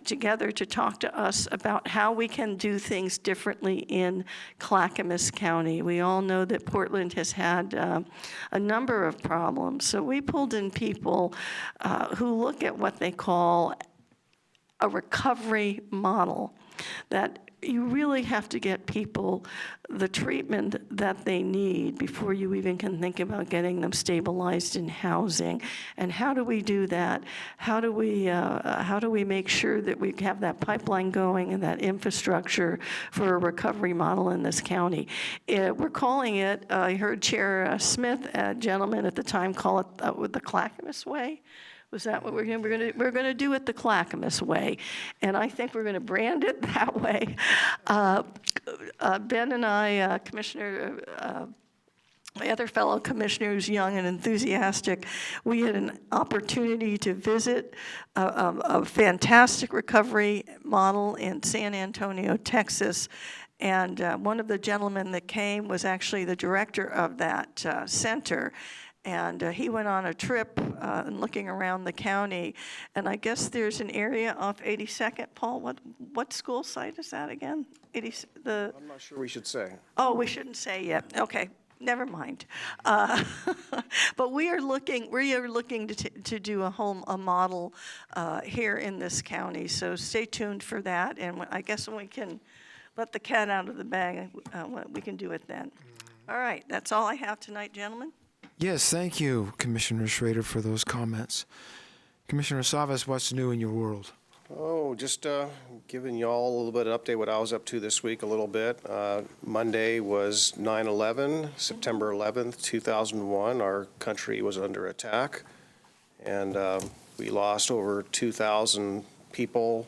together to talk to us about how we can do things differently in Clackamas County. We all know that Portland has had a number of problems, so we pulled in people who look at what they call a recovery model, that you really have to get people the treatment that they need before you even can think about getting them stabilized in housing. And how do we do that? How do we make sure that we have that pipeline going and that infrastructure for a recovery model in this county? We're calling it, I heard Chair Smith, a gentleman at the time, call it with the Clackamas way. Was that what we're going to do it the Clackamas way, and I think we're going to brand it that way. Ben and I, Commissioner my other fellow commissioner who's young and enthusiastic, we had an opportunity to visit a fantastic recovery model in San Antonio, Texas. And one of the gentlemen that came was actually the director of that center. And he went on a trip and looking around the county. And I guess there's an area off 82nd. Paul, what school site is that again? I'm not sure we should say. Oh, we shouldn't say yet. Okay, never mind. But we are looking to do a model here in this county. So stay tuned for that. And I guess when we can let the cat out of the bag, we can do it then. All right, that's all I have tonight, gentlemen. Yes, thank you, Commissioner Schrader, for those comments. Commissioner Savas, what's new in your world? Oh, just giving y'all a little bit of update what I was up to this week a little bit. Monday was 9/11, September 11th, 2001. Our country was under attack, and we lost over 2,000 people,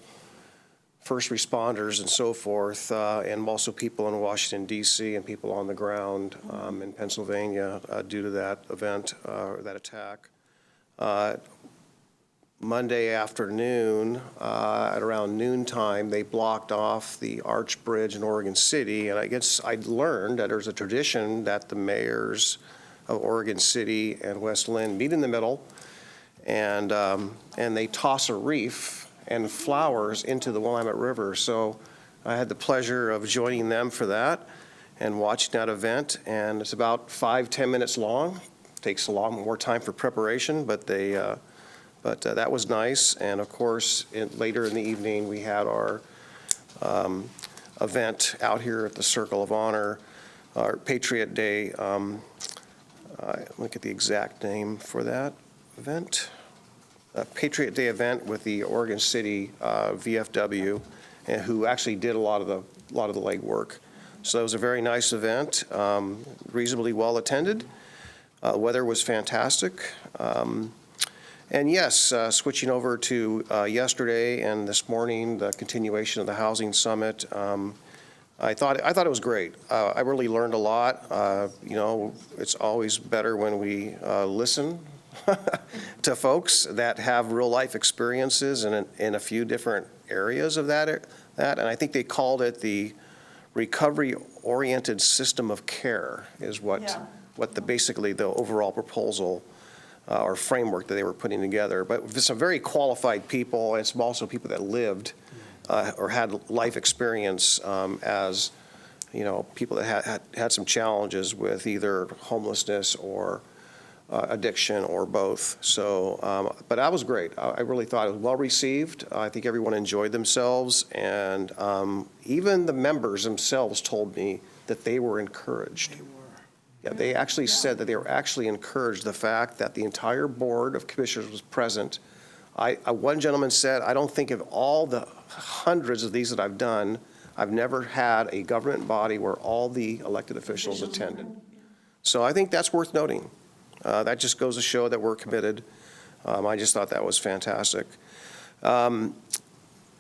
first responders and so forth, and also people in Washington, D.C., and people on the ground in Pennsylvania due to that event, that attack. Monday afternoon, at around noontime, they blocked off the Arch Bridge in Oregon City, and I guess I learned that there's a tradition that the mayors of Oregon City and West Linn meet in the middle, and they toss a wreath and flowers into the Willamette River. So I had the pleasure of joining them for that and watching that event, and it's about 5-10 minutes long. Takes a lot more time for preparation, but that was nice. And of course, later in the evening, we had our event out here at the Circle of Honor, our Patriot Day. Look at the exact name for that event. Patriot Day event with the Oregon City VFW, and who actually did a lot of the legwork. So it was a very nice event, reasonably well attended. Weather was fantastic. And yes, switching over to yesterday and this morning, the continuation of the Housing Summit, I thought it was great. I really learned a lot. It's always better when we listen to folks that have real life experiences in a few different areas of that. And I think they called it the recovery-oriented system of care is basically the overall proposal or framework that they were putting together. But some very qualified people, and some also people that lived or had life experience as, people that had some challenges with either homelessness or addiction or both. So, but that was great. I really thought it was well received. I think everyone enjoyed themselves, and even the members themselves told me that they were encouraged. Yeah, they actually said that they were actually encouraged, the fact that the entire Board of Commissioners was present. One gentleman said, I don't think of all the hundreds of these that I've done, I've never had a government body where all the elected officials attended. So I think that's worth noting. That just goes to show that we're committed. I just thought that was fantastic.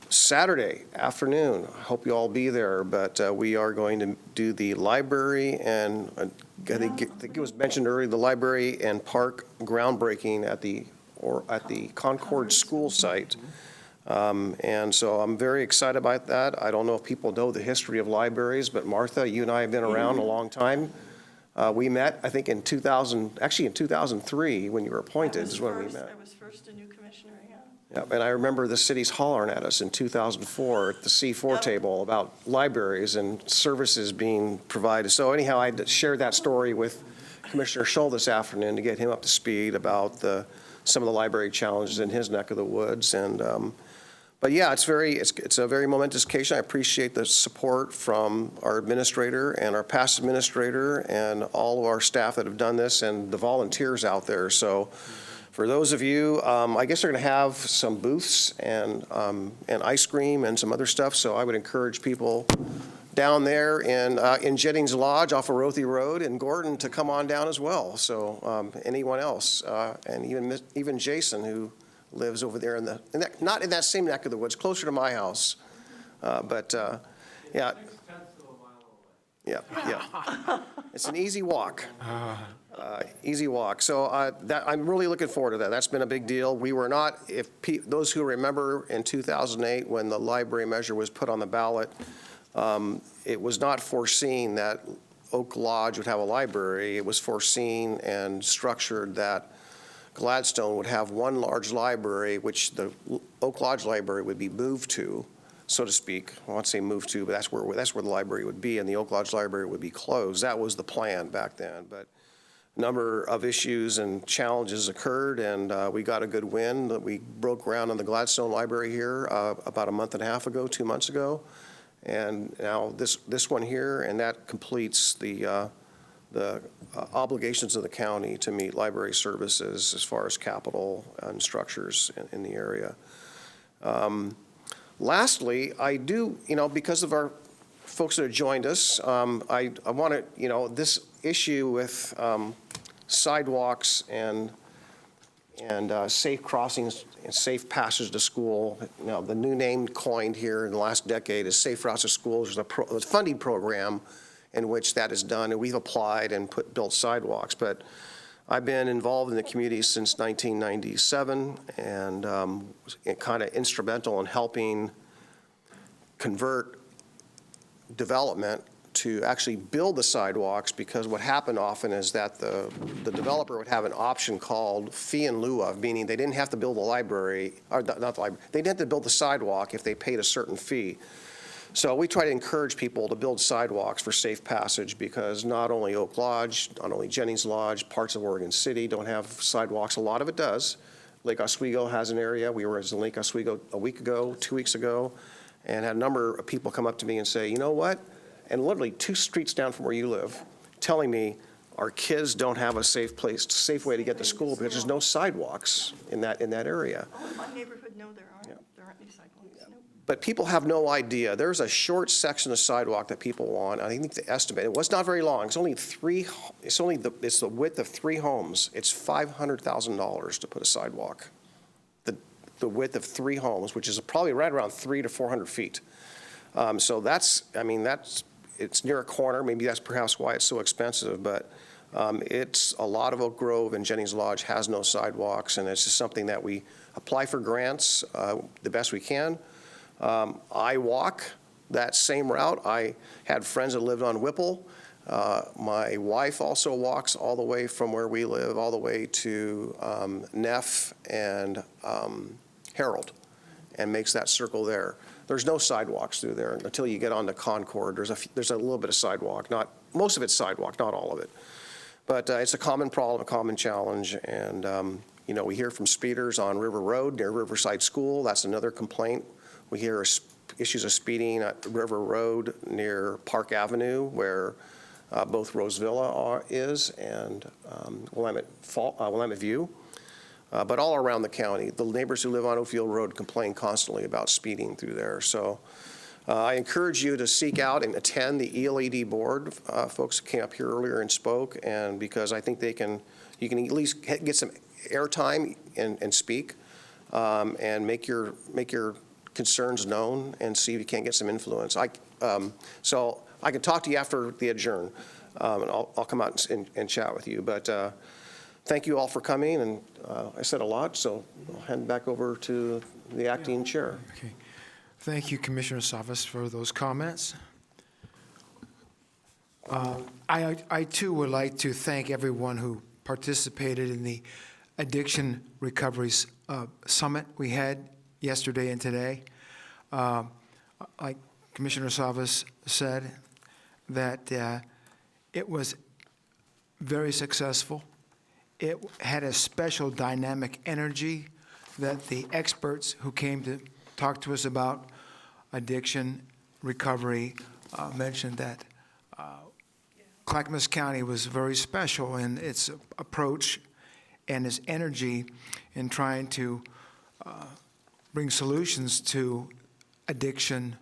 Saturday afternoon, I hope you all be there, but we are going to do the library and I think it was mentioned earlier, the library and park groundbreaking at the Concord School site. And so I'm very excited about that. I don't know if people know the history of libraries, but Martha, you and I have been around a long time. We met, I think, in 2003 when you were appointed is when we met. I was first a new commissioner, yeah. Yep, and I remember the city's hollering at us in 2004 at the C4 table about libraries and services being provided. So anyhow, I shared that story with Commissioner Scholl this afternoon to get him up to speed about some of the library challenges in his neck of the woods. And but yeah, it's a very momentous occasion. I appreciate the support from our administrator and our past administrator and all of our staff that have done this and the volunteers out there. So. For those of you, I guess they're going to have some booths and ice cream and some other stuff, so I would encourage people down there in Jennings Lodge off of Rothy Road in Gordon to come on down as well. So anyone else, and even Jason, who lives over there not in that same neck of the woods, closer to my house, but yeah. Yeah. It's an easy walk. Easy walk. So I'm really looking forward to that. That's been a big deal. We were not, those who remember in 2008 when the library measure was put on the ballot, it was not foreseen that Oak Lodge would have a library. It was foreseen and structured that Gladstone would have one large library, which the Oak Lodge Library would be moved to, so to speak. I won't say moved to, but that's where the library would be, and the Oak Lodge Library would be closed. That was the plan back then. But a number of issues and challenges occurred, and we got a good win. We broke ground on the Gladstone Library here about a month and a half ago, 2 months ago. And now this one here, and that completes the obligations of the county to meet library services as far as capital and structures in the area. Lastly, I do, because of our folks that have joined us, I want to, this issue with sidewalks and safe crossings and safe passage to school. Now, the new name coined here in the last decade is Safe Routes to School, which is a funding program in which that is done, and we've applied and built sidewalks. But I've been involved in the community since 1997 and kind of instrumental in helping convert development to actually build the sidewalks, because what happened often is that the developer would have an option called fee in lieu of, meaning they didn't have to build a library, or not the library, they didn't have to build the sidewalk if they paid a certain fee. So we try to encourage people to build sidewalks for safe passage, because not only Oak Lodge, not only Jennings Lodge, parts of Oregon City don't have sidewalks. A lot of it does. Lake Oswego has an area. We were in Lake Oswego a week ago, 2 weeks ago, and had a number of people come up to me and say, you know what? And literally 2 streets down from where you live, telling me our kids don't have a safe way to get to school because there's no sidewalks in that area. Oh, in my neighborhood, no, there aren't any sidewalks. Nope. But people have no idea. There's a short section of sidewalk that people want. I think the estimate, it was not very long. It's the width of 3 homes. It's $500,000 to put a sidewalk. The width of 3 homes, which is probably right around 300 to 400 feet. So it's near a corner. Maybe that's perhaps why it's so expensive, but it's a lot of Oak Grove and Jennings Lodge has no sidewalks, and it's just something that we apply for grants the best we can. I walk that same route. I had friends that lived on Whipple. My wife also walks all the way from where we live all the way to Neff and Harold, and makes that circle there. There's no sidewalks through there until you get onto Concord. There's a little bit of sidewalk, most of it's sidewalk, not all of it. But it's a common problem, a common challenge, and we hear from speeders on River Road near Riverside School. That's another complaint. We hear issues of speeding at River Road near Park Avenue, where both Rosevilla is and Willamette View. But all around the county, the neighbors who live on Oakfield Road complain constantly about speeding through there. So I encourage you to seek out and attend the ELED board. Folks came up here earlier and spoke, and because I think you can at least get some airtime and speak, and make your concerns known and see if you can't get some influence. So I can talk to you after the adjourn, and I'll come out and chat with you. But thank you all for coming, and I said a lot, so I'll hand back over to the acting chair. Okay. Thank you, Commissioner Savas, for those comments. I too would like to thank everyone who participated in the Addiction Recoveries Summit we had yesterday and today. Like Commissioner Savas said, that it was very successful. It had a special dynamic energy that the experts who came to talk to us about addiction recovery mentioned that Clackamas County was very special in its approach and its energy in trying to bring solutions to addiction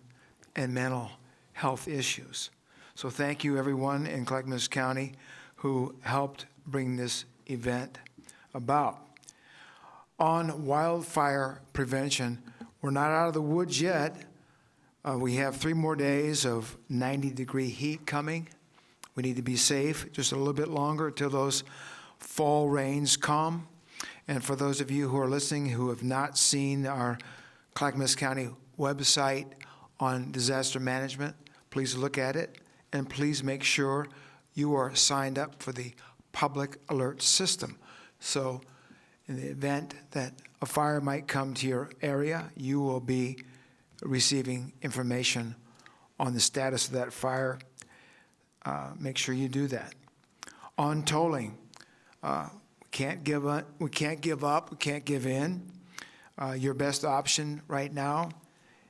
and mental health issues. So thank you, everyone in Clackamas County who helped bring this event about. On wildfire prevention, we're not out of the woods yet. We have 3 more days of 90-degree heat coming. We need to be safe just a little bit longer until those fall rains come. And for those of you who are listening who have not seen our Clackamas County website on disaster management, please look at it, and please make sure you are signed up for the public alert system. So in the event that a fire might come to your area, you will be receiving information on the status of that fire. Make sure you do that. On tolling, we can't give up, we can't give in. Your best option right now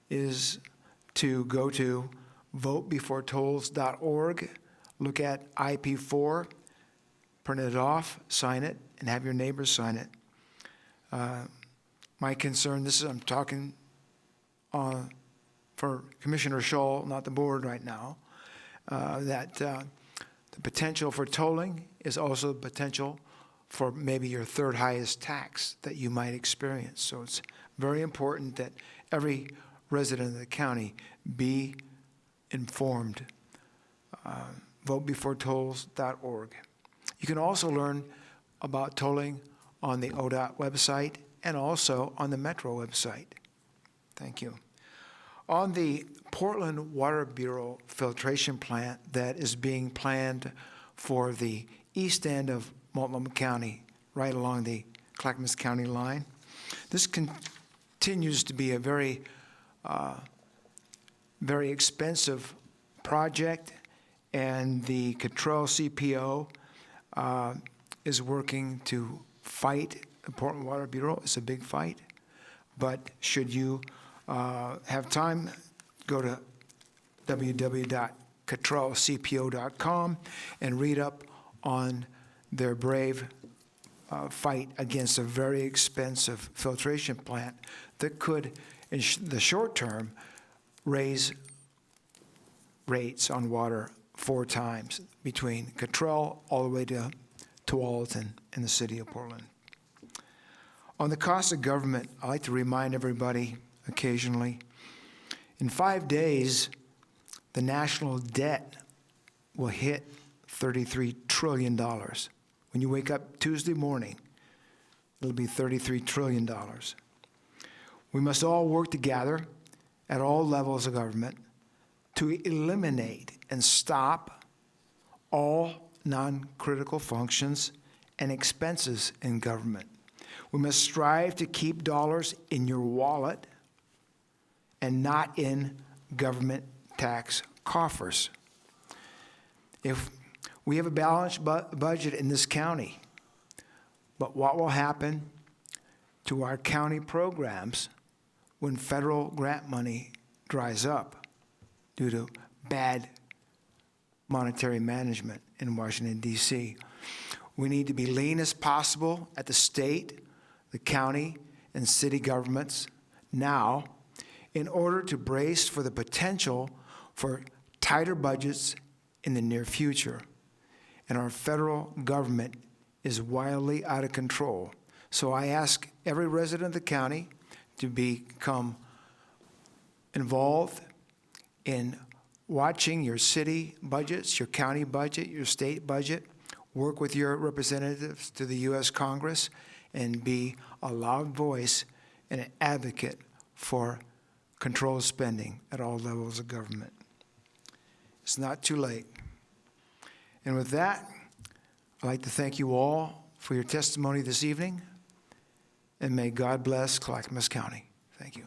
is to go to votebeforetolls.org, look at IP4, print it off, sign it, and have your neighbors sign it. My concern, I'm talking for Commissioner Scholl, not the board right now, that the potential for tolling is also the potential for maybe your third highest tax that you might experience. So it's very important that every resident of the county be informed. Votebeforetolls.org. You can also learn about tolling on the ODOT website and also on the Metro website. Thank you. On the Portland Water Bureau filtration plant that is being planned for the east end of Multnomah County, right along the Clackamas County line, this continues to be a very expensive project, and the Cottrell CPO is working to fight the Portland Water Bureau. It's a big fight, but should you have time, go to www.cottrellcpo.com and read up on their brave fight against a very expensive filtration plant that could, in the short term, raise rates on water 4 times between Cottrell all the way to Tualatin in the city of Portland. On the cost of government, I like to remind everybody occasionally, in 5 days, the national debt will hit $33 trillion. When you wake up Tuesday morning, it'll be $33 trillion. We must all work together at all levels of government to eliminate and stop all non-critical functions and expenses in government. We must strive to keep dollars in your wallet and not in government tax coffers. If we have a balanced budget in this county, but what will happen to our county programs when federal grant money dries up due to bad monetary management in Washington, D.C.? We need to be lean as possible at the state, the county, and city governments now in order to brace for the potential for tighter budgets in the near future. And our federal government is wildly out of control. So I ask every resident of the county to become involved in watching your city budgets, your county budget, your state budget, work with your representatives to the U.S. Congress, and be a loud voice and an advocate for controlled spending at all levels of government. It's not too late. And with that, I'd like to thank you all for your testimony this evening, and may God bless Clackamas County. Thank you.